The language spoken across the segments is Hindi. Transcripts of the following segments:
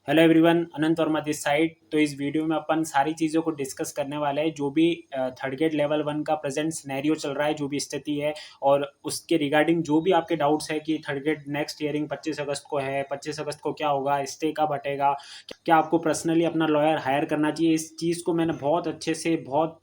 Hello everyone, Anant Verma this side. तो इस वीडियो में अपन सारी चीज़ों को डिस्कस करने वाले हैं जो भी थर्ड ग्रेड लेवल 1 का प्रेजेंट सिनेरियो चल रहा है, जो भी स्थिति है और उसके रिगार्डिंग जो भी आपके डाउट्स है कि थर्ड ग्रेड नेक्स्ट हियरिंग 25 अगस्त को है, 25 अगस्त को क्या होगा, स्टे कब हटेगा, क्या आपको पर्सनली अपना लॉयर हायर करना चाहिए। इस चीज़ को मैंने बहुत अच्छे से बहुत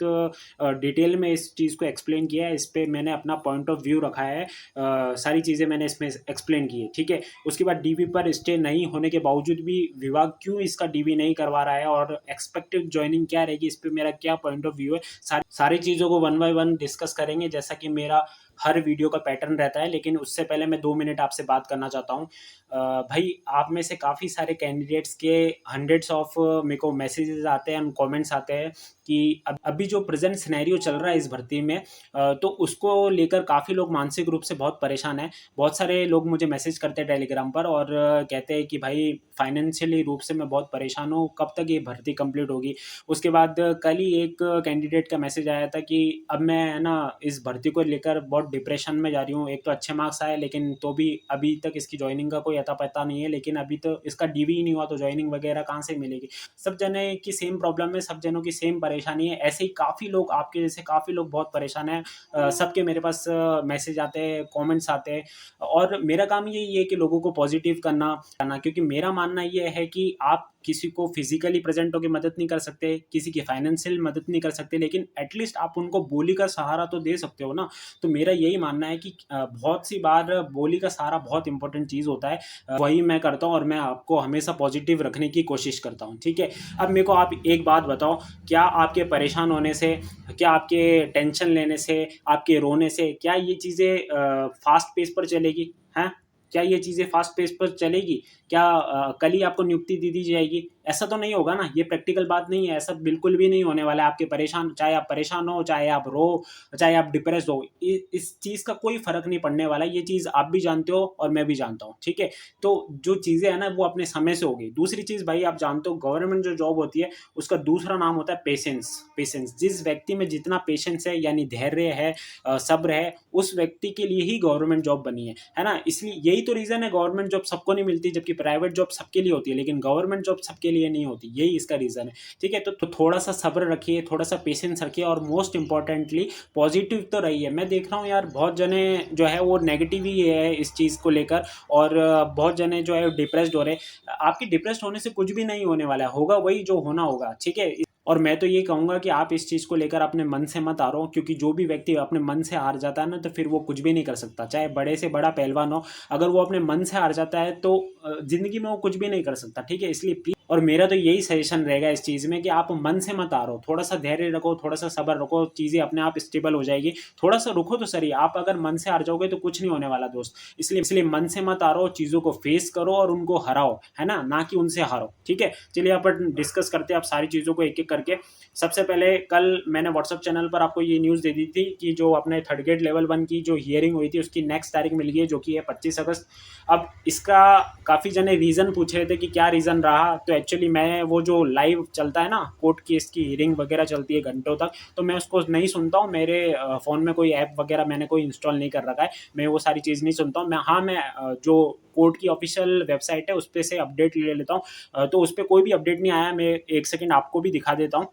डिटेल में इस चीज़ को एक्सप्लेन किया है। इस पर मैंने अपना पॉइंट ऑफ व्यू रखा है, सारी चीज़ें मैंने इसमें एक्सप्लेन की है। ठीक है, उसके बाद डीवी पर स्टे नहीं होने के बावजूद भी विभाग क्यों इसका डीवी नहीं करवा रहा है और एक्सपेक्टेड ज्वाइनिंग क्या रहेगी, इस पर मेरा क्या पॉइंट ऑफ व्यू है, सारी चीज़ों को वन बाय वन डिस्कस करेंगे जैसा कि मेरा हर वीडियो का पैटर्न रहता है। लेकिन उससे पहले मैं 2 मिनट आपसे बात करना चाहता हूँ। भाई, आप में से काफ़ी सारे कैंडिडेट्स के हंड्रेड्स ऑफ मेरे को मैसेजेस आते हैं, कमेंट्स आते हैं कि अभी जो प्रेजेंट सिनेरियो चल रहा है इस भर्ती में, तो उसको लेकर काफ़ी लोग मानसिक रूप से बहुत परेशान हैं। बहुत सारे लोग मुझे मैसेज करते हैं टेलीग्राम पर और कहते हैं कि भाई फाइनेंशियली रूप से मैं बहुत परेशान हूँ, कब तक ये भर्ती कंप्लीट होगी। उसके बाद कल ही एक कैंडिडेट का मैसेज आया था कि अब मैं है ना इस भर्ती को लेकर बहुत डिप्रेशन में जा रही हूँ। एक तो अच्छे मार्क्स आए लेकिन तो भी अभी तक इसकी ज्वाइनिंग का कोई अता पता नहीं है, लेकिन अभी तो इसका डीवी ही नहीं हुआ तो ज्वाइनिंग वगैरह कहाँ से मिलेगी। सब जने की सेम प्रॉब्लम है, सब जनों की सेम परेशानी है। ऐसे ही काफ़ी लोग, आपके जैसे काफ़ी लोग बहुत परेशान हैं। सबके मेरे पास मैसेज आते हैं, कमेंट्स आते हैं और मेरा काम यही है कि लोगों को पॉजिटिव करना, क्योंकि मेरा मानना ये है कि आप किसी को फिजिकली प्रेजेंट होकर मदद नहीं कर सकते, किसी की फाइनेंशियल मदद नहीं कर सकते, लेकिन एटलीस्ट आप उनको बोली का सहारा तो दे सकते हो ना। तो मेरा यही मानना है कि बहुत सी बार बोली का सहारा बहुत इंपॉर्टेंट चीज़ होता है। वही मैं करता हूँ और मैं आपको हमेशा पॉजिटिव रखने की कोशिश करता हूँ। ठीक है, अब मेरे को आप एक बात बताओ, क्या आपके परेशान होने से, क्या आपके टेंशन लेने से, आपके रोने से क्या ये चीज़ें फास्ट पेस पर चलेगी? हैं? क्या ये चीज़ें फास्ट पेस पर चलेगी? क्या कल ही आपको नियुक्ति दे दी जाएगी? ऐसा तो नहीं होगा ना, ये प्रैक्टिकल बात नहीं है, ऐसा बिल्कुल भी नहीं होने वाला है। आपके परेशान, चाहे आप परेशान हो, चाहे आप रो, चाहे आप डिप्रेस हो, इस चीज़ का कोई फ़र्क नहीं पड़ने वाला है। ये चीज़ आप भी जानते हो और मैं भी जानता हूँ। ठीक है, तो जो चीज़ें हैं ना वो अपने समय से होगी। दूसरी चीज़ भाई, आप जानते हो गवर्नमेंट जो जॉब होती है उसका दूसरा नाम होता है पेशेंस। पेशेंस, जिस व्यक्ति में जितना पेशेंस है यानी धैर्य है, सब्र है, उस व्यक्ति के लिए ही गवर्नमेंट जॉब बनी है ना। इसलिए यही तो रीज़न है गवर्नमेंट जॉब सबको नहीं मिलती, जबकि प्राइवेट जॉब सबके लिए होती है, लेकिन गवर्नमेंट जॉब सबके लिए नहीं होती। यही इसका रीज़न है। ठीक है, तो थोड़ा सा सब्र रखिए, थोड़ा सा पेशेंस रखिए और मोस्ट इंपॉर्टेंटली पॉजिटिव तो रहिए। मैं देख रहा हूँ यार, बहुत जने जो है वो नेगेटिव ही है इस चीज़ को लेकर और बहुत जने जो है डिप्रेस्ड हो रहे हैं। आपकी डिप्रेस्ड होने से कुछ भी नहीं होने वाला है, होगा वही जो होना होगा। ठीक है, और मैं तो ये कहूँगा कि आप इस चीज़ को लेकर अपने मन से मत हारो, क्योंकि जो भी व्यक्ति अपने मन से हार जाता है ना तो फिर वो कुछ भी नहीं कर सकता, चाहे बड़े से बड़ा पहलवान हो। अगर वो अपने मन से हार जाता है तो ज़िंदगी में वो कुछ भी नहीं कर सकता। ठीक है, इसलिए प्लीज़, और मेरा तो यही सजेशन रहेगा इस चीज़ में कि आप मन से मत हारो, थोड़ा सा धैर्य रखो, थोड़ा सा सब्र रखो, चीज़ें अपने आप स्टेबल हो जाएगी। थोड़ा सा रुको तो सही, आप अगर मन से हार जाओगे तो कुछ नहीं होने वाला दोस्त। इसलिए मन से मत हारो, चीज़ों को फेस करो और उनको हराओ, है ना कि उनसे हारो। ठीक है, चलिए अपन डिस्कस करते हैं आप सारी चीज़ों को एक एक करके। सबसे पहले, कल मैंने व्हाट्सएप चैनल पर आपको ये न्यूज़ दे दी थी कि जो अपने थर्ड ग्रेड लेवल 1 की जो हियरिंग हुई थी उसकी नेक्स्ट तारीख मिल गई है, जो कि है 25 अगस्त। अब इसका काफ़ी जने रीज़न पूछ रहे थे कि क्या रीज़न रहा, तो एक्चुअली मैं वो जो लाइव चलता है ना कोर्ट केस की हियरिंग वगैरह चलती है घंटों तक, तो मैं उसको नहीं सुनता हूँ। मेरे फ़ोन में कोई ऐप वगैरह मैंने कोई इंस्टॉल नहीं कर रखा है, मैं वो सारी चीज़ नहीं सुनता हूँ। मैं जो कोर्ट की ऑफिशियल वेबसाइट है उस पे से अपडेट ले लेता हूँ। तो उस पे कोई भी अपडेट नहीं आया। मैं एक सेकंड आपको भी दिखा देता हूँ।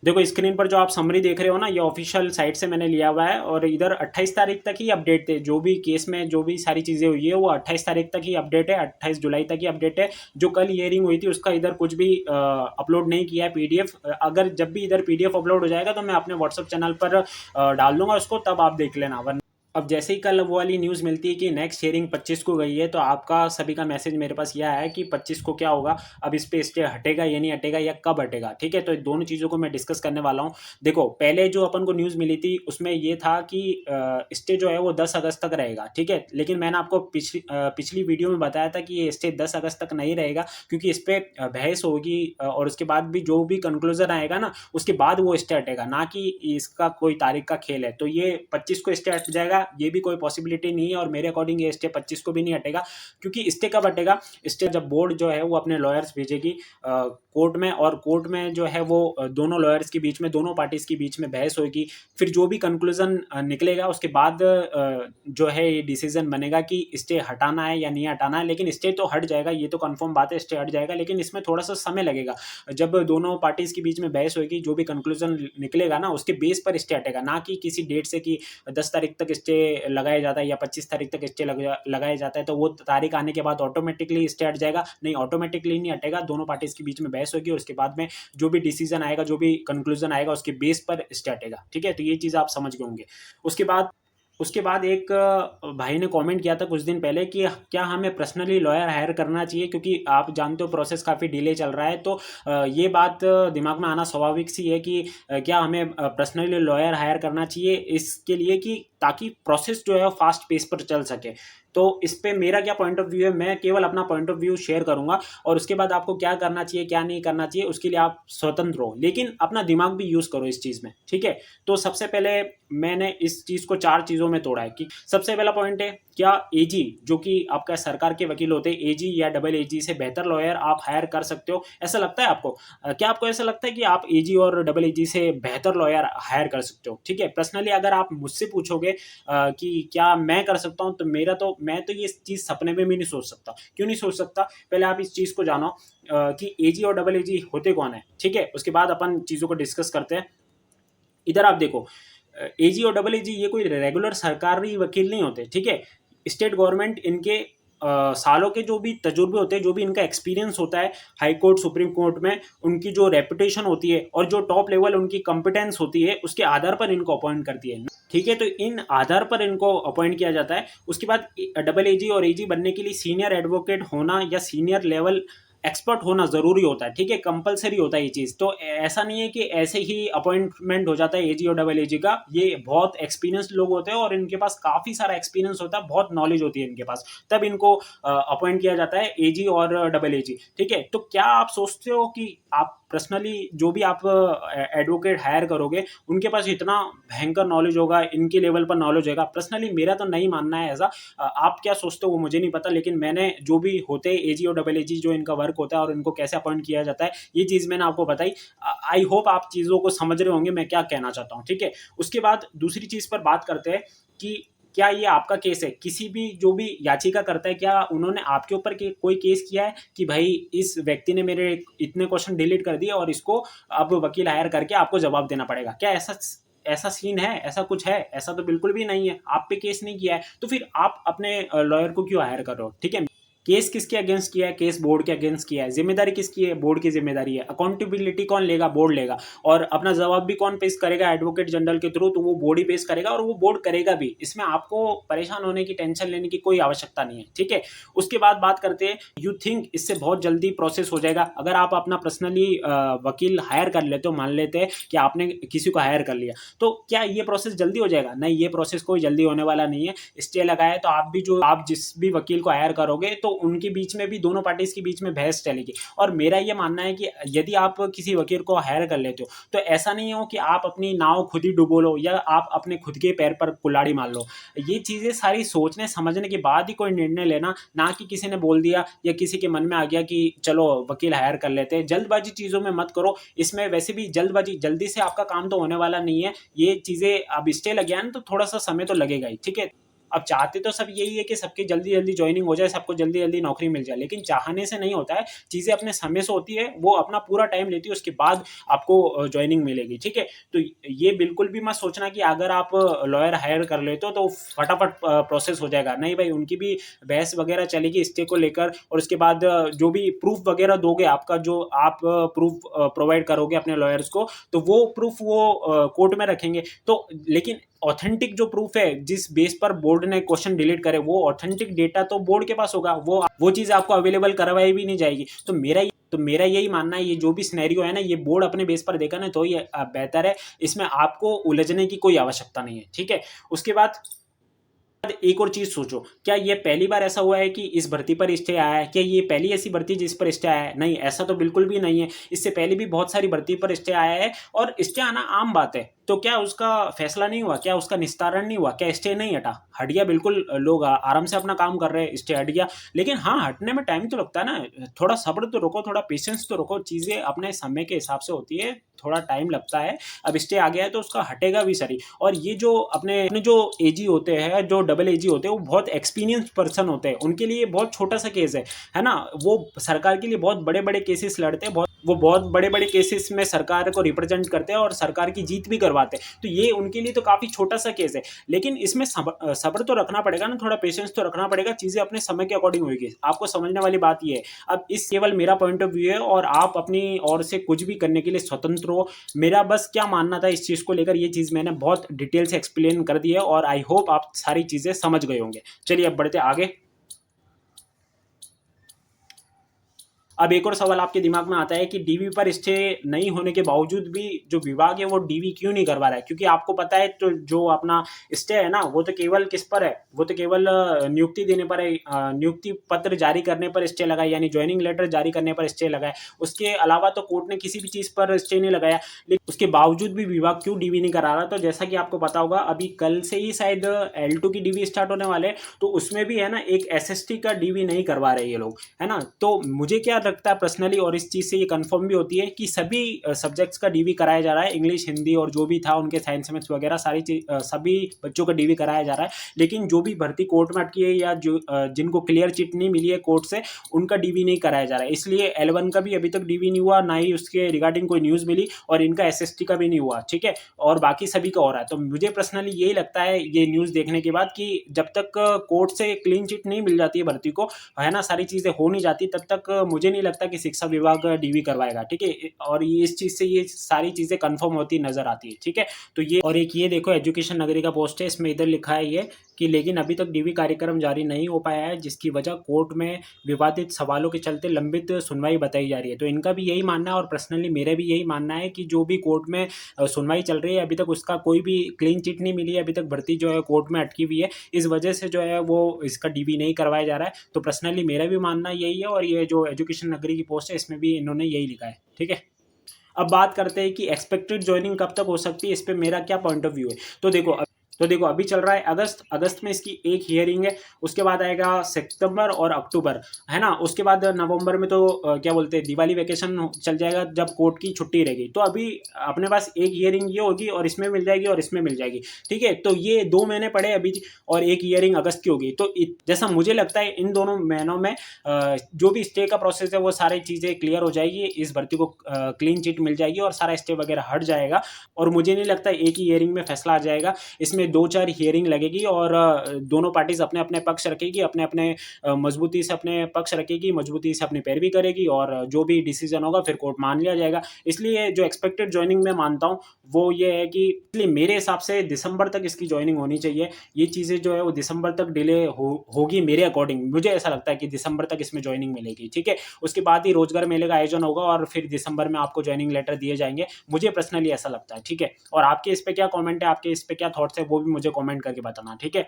देखो स्क्रीन पर जो आप समरी देख रहे हो ना, ये ऑफिशियल साइट से मैंने लिया हुआ है और इधर 28 तारीख तक ही अपडेट थे। जो भी केस में जो भी सारी चीज़ें हुई है वो 28 तारीख तक ही अपडेट है, 28 जुलाई तक ही अपडेट है। जो कल हियरिंग हुई थी उसका इधर कुछ भी अपलोड नहीं किया है पीडीएफ। अगर जब भी इधर पीडीएफ अपलोड हो जाएगा तो मैं अपने व्हाट्सअप चैनल पर डाल दूंगा उसको, तब आप देख लेना। वरना अब जैसे ही कल वो वाली न्यूज़ मिलती है कि नेक्स्ट हियरिंग 25 को गई है, तो आपका सभी का मैसेज मेरे पास यह आया है कि 25 को क्या होगा, अब इस पे स्टे हटेगा या नहीं हटेगा या कब हटेगा। ठीक है, तो दोनों चीज़ों को मैं डिस्कस करने वाला हूँ। देखो, पहले जो अपन को न्यूज़ मिली थी उसमें ये था कि स्टे जो है वो 10 अगस्त तक रहेगा। ठीक है, लेकिन मैंने आपको पिछली वीडियो में बताया था कि ये स्टे 10 अगस्त तक नहीं रहेगा, क्योंकि इस पर बहस होगी और उसके बाद भी जो भी कंक्लूजन आएगा ना उसके बाद वो स्टे हटेगा, ना कि इसका कोई तारीख का खेल है। तो ये 25 को स्टे हट जाएगा, ये भी कोई पॉसिबिलिटी नहीं है और मेरे अकॉर्डिंग ये स्टे 25 को भी नहीं हटेगा। क्योंकि स्टे कब हटेगा, स्टे जब बोर्ड जो है वो अपने लॉयर्स भेजेगी कोर्ट में, और कोर्ट में जो है वो दोनों लॉयर्स के बीच में, दोनों पार्टीज के बीच में बहस होगी। फिर जो भी कंक्लूजन निकलेगा उसके बाद जो है ये डिसीजन बनेगा कि स्टे हटाना है या नहीं हटाना है। लेकिन स्टे तो हट जाएगा, ये तो कंफर्म बात है, स्टे हट जाएगा, लेकिन इसमें थोड़ा सा समय लगेगा। जब दोनों पार्टीज के बीच में बहस होगी, जो भी कंक्लूजन निकलेगा ना उसके बेस पर स्टे हटेगा, ना कि किसी डेट से कि 10 तारीख तक स्टे लगाया जाता है या 25 तारीख तक स्टे लगाया जाता है तो वो तारीख आने के बाद ऑटोमेटिकली स्टे हट जाएगा। नहीं, ऑटोमेटिकली नहीं हटेगा, दोनों पार्टीज के बीच में बहस होगी और उसके बाद में जो भी डिसीजन आएगा, जो भी कंक्लूजन आएगा उसके बेस पर स्टे हटेगा। ठीक है, तो ये चीज़ आप समझ गए होंगे। उसके बाद एक भाई ने कमेंट किया था कुछ दिन पहले कि क्या हमें पर्सनली लॉयर हायर करना चाहिए, क्योंकि आप जानते हो प्रोसेस काफ़ी डिले चल रहा है। तो ये बात दिमाग में आना स्वाभाविक सी है कि क्या हमें पर्सनली लॉयर हायर करना चाहिए इसके लिए कि ताकि प्रोसेस जो है फास्ट पेस पर चल सके। तो इस पे मेरा क्या पॉइंट ऑफ व्यू है, मैं केवल अपना पॉइंट ऑफ व्यू शेयर करूंगा, और उसके बाद आपको क्या करना चाहिए क्या नहीं करना चाहिए उसके लिए आप स्वतंत्र हो, लेकिन अपना दिमाग भी यूज़ करो इस चीज़ में। ठीक है, तो सबसे पहले मैंने इस चीज़ को 4 चीज़ों में तोड़ा है कि सबसे पहला पॉइंट है, क्या एजी जो कि आपका सरकार के वकील होते हैं, एजी या डबल एजी से बेहतर लॉयर आप हायर कर सकते हो? ऐसा लगता है आपको? क्या आपको ऐसा लगता है कि आप एजी और डबल एजी से बेहतर लॉयर हायर कर सकते हो? ठीक है, पर्सनली अगर आप मुझसे पूछोगे कि क्या मैं कर सकता हूं, तो मैं तो ये चीज़ सपने में भी नहीं सोच सकता। क्यों नहीं सोच सकता? पहले आप इस चीज़ को जानो कि एजी और डबल एजी होते कौन है। ठीक है, उसके बाद अपन चीज़ों को डिस्कस करते हैं। इधर आप देखो, एजी और डबल एजी ये कोई रेगुलर सरकारी वकील नहीं होते। ठीक है, स्टेट गवर्नमेंट इनके सालों के जो भी तजुर्बे होते हैं, जो भी इनका एक्सपीरियंस होता है हाई कोर्ट सुप्रीम कोर्ट में, उनकी जो रेपुटेशन होती है और जो टॉप लेवल उनकी कंपिटेंस होती है, उसके आधार पर इनको अपॉइंट करती है। ठीक है, तो इन आधार पर इनको अपॉइंट किया जाता है। उसके बाद डबल एजी और एजी बनने के लिए सीनियर एडवोकेट होना या सीनियर लेवल एक्सपर्ट होना जरूरी होता है। ठीक है, कंपलसरी होता है ये चीज़। तो ऐसा नहीं है कि ऐसे ही अपॉइंटमेंट हो जाता है एजी और डबल एजी का। ये बहुत एक्सपीरियंस्ड लोग होते हैं और इनके पास काफ़ी सारा एक्सपीरियंस होता है, बहुत नॉलेज होती है इनके पास, तब इनको अपॉइंट किया जाता है एजी और डबल एजी। ठीक है, तो क्या आप सोचते हो कि आप पर्सनली जो भी आप एडवोकेट हायर करोगे उनके पास इतना भयंकर नॉलेज होगा, इनके लेवल पर नॉलेज होगा? पर्सनली मेरा तो नहीं मानना है ऐसा। आप क्या सोचते हो वो मुझे नहीं पता, लेकिन मैंने जो भी होते हैं एजी और डबल एजी, जो इनका वर्क होता है और इनको कैसे अपॉइंट किया जाता है, ये चीज़ मैंने आपको बताई। आई होप आप चीज़ों को समझ रहे होंगे मैं क्या कहना चाहता हूँ। ठीक है, उसके बाद दूसरी चीज़ पर बात करते हैं कि क्या ये आपका केस है? किसी भी जो भी याचिका करता है, क्या उन्होंने आपके ऊपर कोई केस किया है कि भाई इस व्यक्ति ने मेरे इतने क्वेश्चन डिलीट कर दिए और इसको अब वकील हायर करके आपको जवाब देना पड़ेगा? क्या ऐसा सीन है? ऐसा कुछ है? ऐसा तो बिल्कुल भी नहीं है। आप पे केस नहीं किया है तो फिर आप अपने लॉयर को क्यों हायर कर रहे हो? ठीक है, केस किसके अगेंस्ट किया है? केस बोर्ड के अगेंस्ट किया है। जिम्मेदारी किसकी है? बोर्ड की जिम्मेदारी है। अकाउंटेबिलिटी कौन लेगा? बोर्ड लेगा। और अपना जवाब भी कौन पेश करेगा? एडवोकेट जनरल के थ्रू। तो वो बोर्ड ही पेश करेगा और वो बोर्ड करेगा भी। इसमें आपको परेशान होने की, टेंशन लेने की कोई आवश्यकता नहीं है। ठीक है, उसके बाद बात करते हैं, यू थिंक इससे बहुत जल्दी प्रोसेस हो जाएगा अगर आप अपना पर्सनली वकील हायर कर लेते हो। मान लेते हैं कि आपने किसी को हायर कर लिया, तो क्या ये प्रोसेस जल्दी हो जाएगा? नहीं, ये प्रोसेस कोई जल्दी होने वाला नहीं है। स्टे लगाया तो आप जिस भी वकील को हायर करोगे तो उनके बीच में भी, दोनों पार्टीज के बीच में बहस चलेगी। और मेरा ये मानना है कि यदि आप किसी वकील को हायर कर लेते हो तो ऐसा नहीं हो कि आप अपनी नाव खुद ही डुबो लो या आप अपने खुद के पैर पर कुल्हाड़ी मार लो। ये चीजें सारी सोचने समझने के बाद ही कोई निर्णय लेना, ना कि किसी ने बोल दिया या किसी के मन में आ गया कि चलो वकील हायर कर लेते हैं। जल्दबाजी चीजों में मत करो। इसमें वैसे भी जल्दबाजी, जल्दी से आपका काम तो होने वाला नहीं है। ये चीजें अब स्टे लग गया ना तो थोड़ा सा समय तो लगेगा ही। ठीक है, अब चाहते तो सब यही है कि सबकी जल्दी जल्दी ज्वाइनिंग हो जाए, सबको जल्दी जल्दी नौकरी मिल जाए, लेकिन चाहने से नहीं होता है। चीज़ें अपने समय से होती है, वो अपना पूरा टाइम लेती है, उसके बाद आपको ज्वाइनिंग मिलेगी। ठीक है, तो ये बिल्कुल भी मत सोचना कि अगर आप लॉयर हायर कर लेते हो तो फटाफट प्रोसेस हो जाएगा। नहीं भाई, उनकी भी बहस वगैरह चलेगी स्टे को लेकर, और उसके बाद जो भी प्रूफ वगैरह दोगे, आपका जो आप प्रूफ प्रोवाइड करोगे अपने लॉयर्स को, तो वो प्रूफ वो कोर्ट में रखेंगे। तो लेकिन ऑथेंटिक जो प्रूफ है जिस बेस पर बोर्ड ने क्वेश्चन डिलीट करे, वो ऑथेंटिक डेटा तो बोर्ड के पास होगा, वो चीज़ आपको अवेलेबल करवाई भी नहीं जाएगी। तो मेरा यही मानना है, ये जो भी सिनेरियो है ना, ये बोर्ड अपने बेस पर देखा ना तो ये बेहतर है। इसमें आपको उलझने की कोई आवश्यकता नहीं है। ठीक है, उसके बाद एक और चीज सोचो, क्या ये पहली बार ऐसा हुआ है कि इस भर्ती पर स्टे आया है? क्या ये पहली ऐसी भर्ती जिस पर स्टे आया है? नहीं, ऐसा तो बिल्कुल भी नहीं है। इससे पहले भी बहुत सारी भर्ती पर स्टे आया है और स्टे आना आम बात है। तो क्या उसका फैसला नहीं हुआ, क्या उसका निस्तारण नहीं हुआ, क्या स्टे नहीं हटा? हट गया बिल्कुल, लोग आराम से अपना काम कर रहे हैं, स्टे हट गया। लेकिन हाँ, हटने में टाइम तो लगता है ना, थोड़ा सब्र तो रखो, थोड़ा पेशेंस तो रखो, चीज़ें अपने समय के हिसाब से होती है, थोड़ा टाइम लगता है। अब स्टे आ गया है तो उसका हटेगा भी सही। और ये जो अपने अपने जो एजी होते हैं, जो डबल एजी होते हैं, वो बहुत एक्सपीरियंस पर्सन होते हैं, उनके लिए बहुत छोटा सा केस है ना? वो सरकार के लिए बहुत बड़े बड़े केसेस लड़ते हैं, वो बहुत बड़े बड़े केसेस में सरकार को रिप्रेजेंट करते हैं और सरकार की जीत भी करवाते हैं। तो ये उनके लिए तो काफ़ी छोटा सा केस है, लेकिन इसमें सब्र तो रखना पड़ेगा ना, थोड़ा पेशेंस तो रखना पड़ेगा, चीज़ें अपने समय के अकॉर्डिंग होगी। आपको समझने वाली बात ये है। अब इस केवल मेरा पॉइंट ऑफ व्यू है और आप अपनी ओर से कुछ भी करने के लिए स्वतंत्र हो। मेरा बस क्या मानना था इस चीज़ को लेकर, ये चीज़ मैंने बहुत डिटेल से एक्सप्लेन कर दी है और आई होप आप सारी चीज़ें समझ गए होंगे। चलिए अब बढ़ते आगे। अब एक और सवाल आपके दिमाग में आता है कि डीवी पर स्टे नहीं होने के बावजूद भी जो विभाग है वो डीवी क्यों नहीं करवा रहा है? क्योंकि आपको पता है तो जो अपना स्टे है ना, वो तो केवल किस पर है, वो तो केवल नियुक्ति देने पर है, नियुक्ति पत्र जारी करने पर स्टे लगा है, यानी ज्वाइनिंग लेटर जारी करने पर स्टे लगा है। उसके अलावा तो कोर्ट ने किसी भी चीज़ पर स्टे नहीं लगाया। लेकिन उसके बावजूद भी विभाग क्यों डीवी नहीं करा रहा? तो जैसा कि आपको पता होगा, अभी कल से ही शायद L2 की डीवी स्टार्ट होने वाले हैं, तो उसमें भी है ना एक SST का डीवी नहीं करवा रहे ये लोग, है ना? तो मुझे क्या लगता है पर्सनली, और इस चीज़ से ये कंफर्म भी होती है कि सभी सब्जेक्ट्स का डीवी कराया जा रहा है, इंग्लिश, हिंदी और जो भी था उनके साइंस मैथ्स वगैरह सारी चीज सभी बच्चों का डीवी कराया जा रहा है। लेकिन जो भी भर्ती कोर्ट में अटकी है या जो जिनको क्लियर चिट नहीं मिली है कोर्ट से, उनका डीवी नहीं कराया जा रहा है। इसलिए L1 का भी अभी तक डीवी नहीं हुआ, ना ही उसके रिगार्डिंग कोई न्यूज़ मिली, और इनका SST का भी नहीं हुआ, ठीक है। और बाकी सभी का हो रहा है। तो मुझे पर्सनली यही लगता है ये न्यूज़ देखने के बाद कि जब तक कोर्ट से क्लीन चिट नहीं मिल जाती है भर्ती को, है ना, सारी चीज़ें हो नहीं जाती, तब तक मुझे नहीं लगता कि शिक्षा विभाग डीवी करवाएगा, ठीक है। और ये इस चीज़ से ये सारी चीज़ें कंफर्म होती नजर आती है, ठीक है। तो ये, और एक ये देखो एजुकेशन नगरी का पोस्ट है, इसमें इधर लिखा है ये कि लेकिन अभी तक डीवी कार्यक्रम जारी नहीं हो पाया है, जिसकी वजह कोर्ट में विवादित सवालों के चलते लंबित सुनवाई बताई जा रही है। तो इनका भी यही मानना है और पर्सनली मेरा भी यही मानना है कि जो भी कोर्ट में सुनवाई चल रही है, अभी तक उसका कोई भी क्लीन चिट नहीं मिली है, अभी तक भर्ती जो है कोर्ट में अटकी हुई है, इस वजह से जो है वो इसका डीवी नहीं करवाया जा रहा है। तो पर्सनली मेरा भी मानना यही है, और ये जो एजुकेशन नगरी की पोस्ट है इसमें भी इन्होंने यही लिखा है, ठीक है। अब बात करते हैं कि एक्सपेक्टेड ज्वाइनिंग कब तक हो सकती है, इस पर मेरा क्या पॉइंट ऑफ व्यू है। तो देखो अभी चल रहा है अगस्त में इसकी एक हियरिंग है, उसके बाद आएगा सितंबर और अक्टूबर, है ना। उसके बाद नवंबर में तो क्या बोलते हैं, दिवाली वैकेशन चल जाएगा जब कोर्ट की छुट्टी रहेगी। तो अभी अपने पास एक हियरिंग ये होगी और इसमें मिल जाएगी और इसमें मिल जाएगी, ठीक है। तो ये 2 महीने पड़े अभी, और एक हियरिंग अगस्त की होगी। तो जैसा मुझे लगता है इन दोनों महीनों में जो भी स्टे का प्रोसेस है वो सारी चीज़ें क्लियर हो जाएगी, इस भर्ती को क्लीन चिट मिल जाएगी और सारा स्टे वगैरह हट जाएगा। और मुझे नहीं लगता एक ही हियरिंग में फैसला आ जाएगा, इसमें 2-4 हियरिंग लगेगी और दोनों पार्टीज अपने अपने पक्ष रखेगी, अपने अपने मजबूती से अपने पक्ष रखेगी, मजबूती से अपनी पैरवी करेगी, और जो भी डिसीजन होगा फिर कोर्ट मान लिया जाएगा। इसलिए जो एक्सपेक्टेड ज्वाइनिंग मैं मानता हूँ वो ये है कि, इसलिए मेरे हिसाब से दिसंबर तक इसकी ज्वाइनिंग होनी चाहिए। ये चीज़ें जो है वो दिसंबर तक डिले होगी मेरे अकॉर्डिंग, मुझे ऐसा लगता है कि दिसंबर तक इसमें ज्वाइनिंग मिलेगी, ठीक है। उसके बाद ही रोजगार मेले का आयोजन होगा और फिर दिसंबर में आपको ज्वाइनिंग लेटर दिए जाएंगे, मुझे पर्सनली ऐसा लगता है, ठीक है। और आपके इस पे क्या कमेंट है, आपके इस पे क्या थॉट्स है, वो भी मुझे कमेंट करके बताना, ठीक है।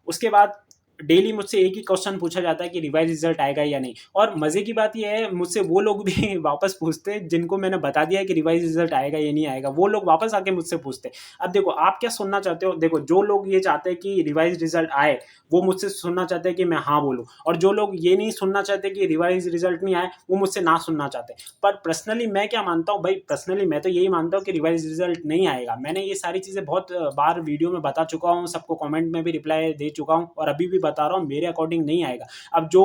उसके बाद डेली मुझसे एक ही क्वेश्चन पूछा जाता है कि रिवाइज रिजल्ट आएगा या नहीं, और मजे की बात यह है मुझसे वो लोग भी वापस पूछते हैं जिनको मैंने बता दिया है कि रिवाइज रिजल्ट आएगा या नहीं आएगा, वो लोग वापस आके मुझसे पूछते हैं। अब देखो आप क्या सुनना चाहते हो, देखो जो लोग ये चाहते हैं कि रिवाइज रिजल्ट आए वो मुझसे सुनना चाहते हैं कि मैं हाँ बोलूँ, और जो लोग ये नहीं सुनना चाहते कि रिवाइज रिजल्ट नहीं आए वो मुझसे ना सुनना चाहते। पर पर्सनली मैं क्या मानता हूँ भाई, पर्सनली मैं तो यही मानता हूँ कि रिवाइज रिजल्ट नहीं आएगा। मैंने ये सारी चीज़ें बहुत बार वीडियो में बता चुका हूँ, सबको कमेंट में भी रिप्लाई दे चुका हूँ, और अभी भी बता रहा हूँ मेरे अकॉर्डिंग नहीं आएगा। अब जो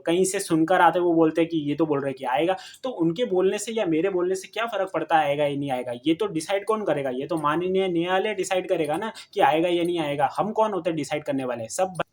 कहीं से सुनकर आते वो बोलते हैं कि ये तो बोल रहे कि आएगा, तो उनके बोलने से या मेरे बोलने से क्या फर्क पड़ता है आएगा या नहीं आएगा? ये तो डिसाइड कौन करेगा, ये तो माननीय न्यायालय डिसाइड करेगा ना कि आएगा या नहीं आएगा। हम कौन होते हैं डिसाइड करने वाले?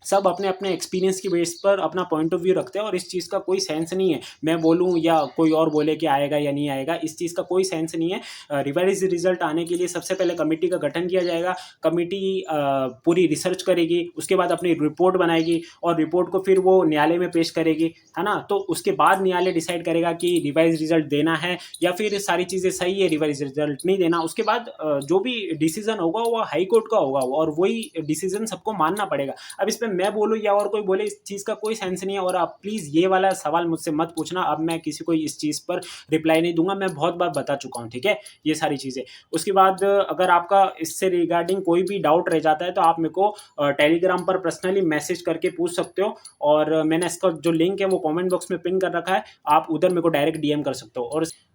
सब अपने अपने एक्सपीरियंस की बेस पर अपना पॉइंट ऑफ व्यू रखते हैं, और इस चीज़ का कोई सेंस नहीं है मैं बोलूँ या कोई और बोले कि आएगा या नहीं आएगा, इस चीज़ का कोई सेंस नहीं है। रिवाइज रिजल्ट आने के लिए सबसे पहले कमेटी का गठन किया जाएगा, कमेटी पूरी रिसर्च करेगी, उसके बाद अपनी रिपोर्ट बनाएगी, बनाएगी और रिपोर्ट को फिर वो न्यायालय में पेश करेगी, है ना। तो उसके बाद न्यायालय डिसाइड करेगा कि रिवाइज रिजल्ट देना है या फिर सारी चीज़ें सही है, रिवाइज रिजल्ट नहीं देना। उसके बाद जो भी डिसीजन होगा वो हाई कोर्ट का होगा और वही डिसीजन सबको मानना पड़ेगा। अब इस पर मैं बोलूँ या और कोई बोले, इस चीज़ का कोई सेंस नहीं है। और आप प्लीज़ ये वाला सवाल मुझसे मत पूछना, अब मैं किसी को इस चीज़ पर रिप्लाई नहीं दूंगा, मैं बहुत बार बता चुका हूँ, ठीक है, ये सारी चीज़ें। उसके बाद अगर आपका इससे रिगार्डिंग कोई भी डाउट रह जाता है तो आप मेरे को टेलीग्राम पर पर्सनली मैसेज करके पूछ सकते हो, और मैंने इसका जो लिंक है वो कमेंट बॉक्स में पिन कर रखा है, आप उधर मेरे को डायरेक्ट डीएम कर सकते हो।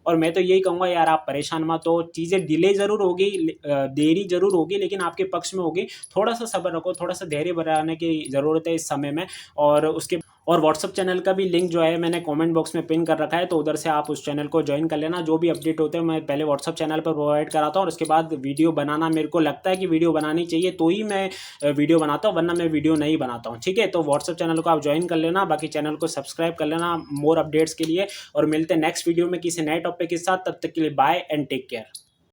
और मैं तो यही कहूँगा यार, आप परेशान मत हो, चीज़ें डिले ज़रूर होगी, देरी ज़रूर होगी, लेकिन आपके पक्ष में होगी। थोड़ा सा सब्र रखो, थोड़ा सा धैर्य बनाने की ज़रूरत है इस समय में। और व्हाट्सअप चैनल का भी लिंक जो है मैंने कमेंट बॉक्स में पिन कर रखा है, तो उधर से आप उस चैनल को ज्वाइन कर लेना। जो भी अपडेट होते हैं मैं पहले व्हाट्सअप चैनल पर प्रोवाइड कराता हूँ, और उसके बाद वीडियो बनाना, मेरे को लगता है कि वीडियो बनानी चाहिए तो ही मैं वीडियो बनाता हूँ, वरना मैं वीडियो नहीं बनाता हूँ, ठीक है। तो व्हाट्सअप चैनल को आप ज्वाइन कर लेना, बाकी चैनल को सब्सक्राइब कर लेना मोर अपडेट्स के लिए। और मिलते हैं नेक्स्ट वीडियो में किसी नए टॉपिक के साथ, तब तक के लिए बाय एंड टेक केयर।